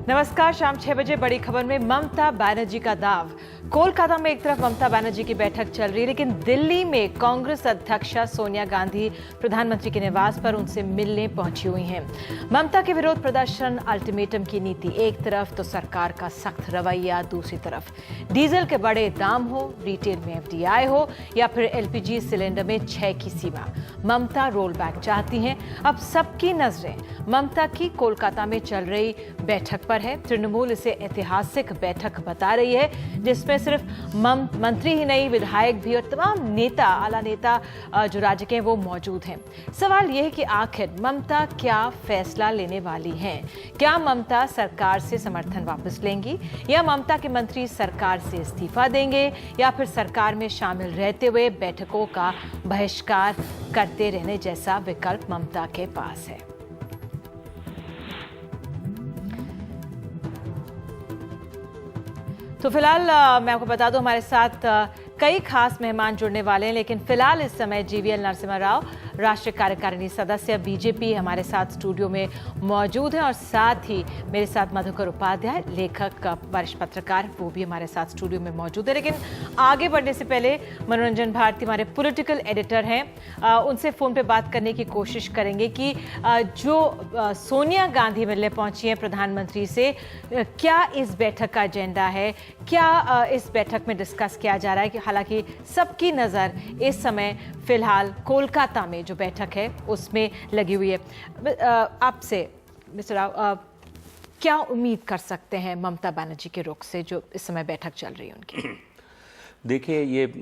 नमस्कार। शाम 6 बजे बड़ी खबर में ममता बनर्जी का दाव। कोलकाता में एक तरफ ममता बनर्जी की बैठक चल रही है, लेकिन दिल्ली में कांग्रेस अध्यक्षा सोनिया गांधी प्रधानमंत्री के निवास पर उनसे मिलने पहुंची हुई हैं। ममता के विरोध प्रदर्शन, अल्टीमेटम की नीति एक तरफ तो सरकार का सख्त रवैया दूसरी तरफ। डीजल के बड़े दाम हो, रिटेल में एफडीआई हो या फिर एलपीजी सिलेंडर में 6 की सीमा, ममता रोल बैक चाहती हैं। अब सबकी नजरें ममता की कोलकाता में चल रही बैठक पर है। तृणमूल इसे ऐतिहासिक बैठक बता रही है, जिसमें सिर्फ मंत्री ही नहीं, विधायक भी और तमाम नेता, आला नेता जो राज्य के हैं वो मौजूद हैं। सवाल यह है कि आखिर ममता क्या फैसला लेने वाली हैं? क्या ममता सरकार से समर्थन वापस लेंगी या ममता के मंत्री सरकार से इस्तीफा देंगे या फिर सरकार में शामिल रहते हुए बैठकों का बहिष्कार करते रहने जैसा विकल्प ममता के पास है? तो फिलहाल मैं आपको बता दूं, हमारे साथ कई खास मेहमान जुड़ने वाले हैं, लेकिन फिलहाल इस समय जीवीएल नरसिम्हा राव, राष्ट्रीय कार्यकारिणी सदस्य बीजेपी, हमारे साथ स्टूडियो में मौजूद हैं और साथ ही मेरे साथ मधुकर उपाध्याय, लेखक, वरिष्ठ पत्रकार, वो भी हमारे साथ स्टूडियो में मौजूद है। लेकिन आगे बढ़ने से पहले मनोरंजन भारती हमारे पॉलिटिकल एडिटर हैं, उनसे फ़ोन पे बात करने की कोशिश करेंगे कि जो सोनिया गांधी मिलने पहुंची हैं प्रधानमंत्री से, क्या इस बैठक का एजेंडा है, क्या इस बैठक में डिस्कस किया जा रहा है? कि हालांकि सबकी नज़र इस समय फिलहाल कोलकाता में जो बैठक है उसमें लगी हुई है। आपसे मिस्टर राव, क्या उम्मीद कर सकते हैं ममता बनर्जी के रुख से जो इस समय बैठक चल रही है उनकी? देखिए, ये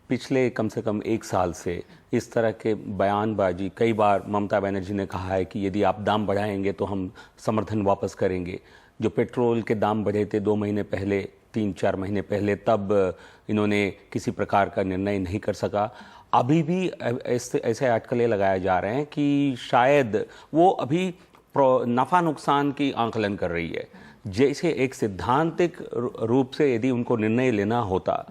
पिछले कम से कम 1 साल से इस तरह के बयानबाजी कई बार ममता बनर्जी ने कहा है कि यदि आप दाम बढ़ाएंगे तो हम समर्थन वापस करेंगे। जो पेट्रोल के दाम बढ़े थे 2 महीने पहले, 3-4 महीने पहले, तब इन्होंने किसी प्रकार का निर्णय नहीं कर सका। अभी भी ऐसे अटकलें लगाए जा रहे हैं कि शायद वो अभी नफ़ा नुकसान की आंकलन कर रही है। जैसे एक सिद्धांतिक रूप से यदि उनको निर्णय लेना होता,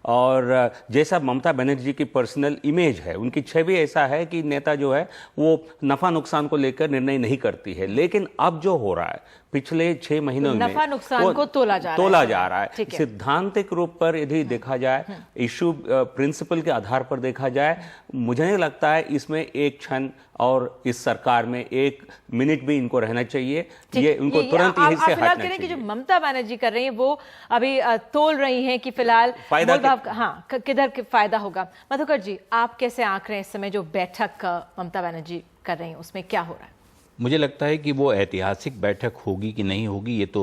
और जैसा ममता बनर्जी की पर्सनल इमेज है, उनकी छवि ऐसा है कि नेता जो है वो नफ़ा नुकसान को लेकर निर्णय नहीं करती है। लेकिन अब जो हो रहा है पिछले 6 महीनों में नफा नुकसान को तोला जा रहा है। सिद्धांतिक रूप पर यदि देखा जाए, इशू प्रिंसिपल के आधार पर देखा जाए, मुझे नहीं लगता है इसमें एक क्षण और इस सरकार में 1 मिनट भी इनको रहना चाहिए। ये उनको तुरंत यहीं से हटना चाहिए। कि जो ममता बनर्जी कर रही हैं वो अभी तोल रही हैं कि फिलहाल किधर फायदा होगा। मधुकर जी, आप कैसे आंक रहे हैं इस समय जो बैठक ममता बनर्जी कर रही हैं, उसमें क्या हो रहा है? मुझे लगता है कि वो ऐतिहासिक बैठक होगी कि नहीं होगी ये तो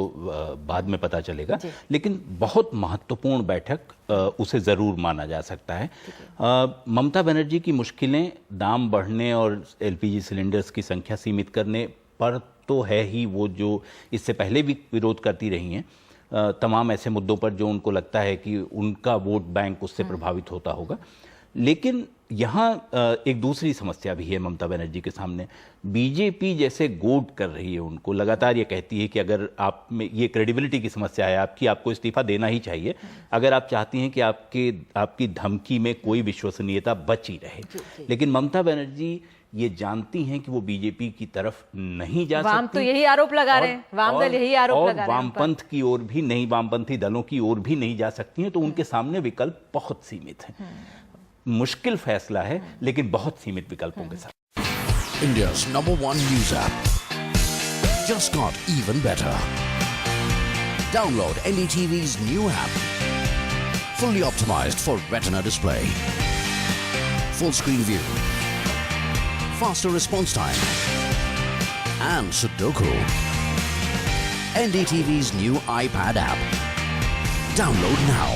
बाद में पता चलेगा, लेकिन बहुत महत्वपूर्ण बैठक उसे ज़रूर माना जा सकता है। ममता बनर्जी की मुश्किलें दाम बढ़ने और एलपीजी सिलेंडर्स की संख्या सीमित करने पर तो है ही, वो जो इससे पहले भी विरोध करती रही हैं तमाम ऐसे मुद्दों पर जो उनको लगता है कि उनका वोट बैंक उससे प्रभावित होता होगा। लेकिन यहाँ एक दूसरी समस्या भी है ममता बनर्जी के सामने। बीजेपी जैसे गोड कर रही है उनको, लगातार ये कहती है कि अगर आप में ये क्रेडिबिलिटी की समस्या है आपकी, आपको इस्तीफा देना ही चाहिए अगर आप चाहती हैं कि आपकी धमकी में कोई विश्वसनीयता बची रहे। लेकिन ममता बनर्जी ये जानती हैं कि वो बीजेपी की तरफ नहीं जा सकती। वाम तो यही आरोप लगा रहे हैं, वाम दल यही आरोप लगा रहे हैं, वामपंथ की ओर भी नहीं, वामपंथी दलों की ओर भी नहीं जा सकती हैं। तो उनके सामने विकल्प बहुत सीमित हैं। मुश्किल फैसला है लेकिन बहुत सीमित विकल्पों के साथ। India's #1 news app just got even better. Download NDTV's new app, fully optimized for Retina display, full screen view, faster response time, and Sudoku. NDTV's new iPad app. Download now.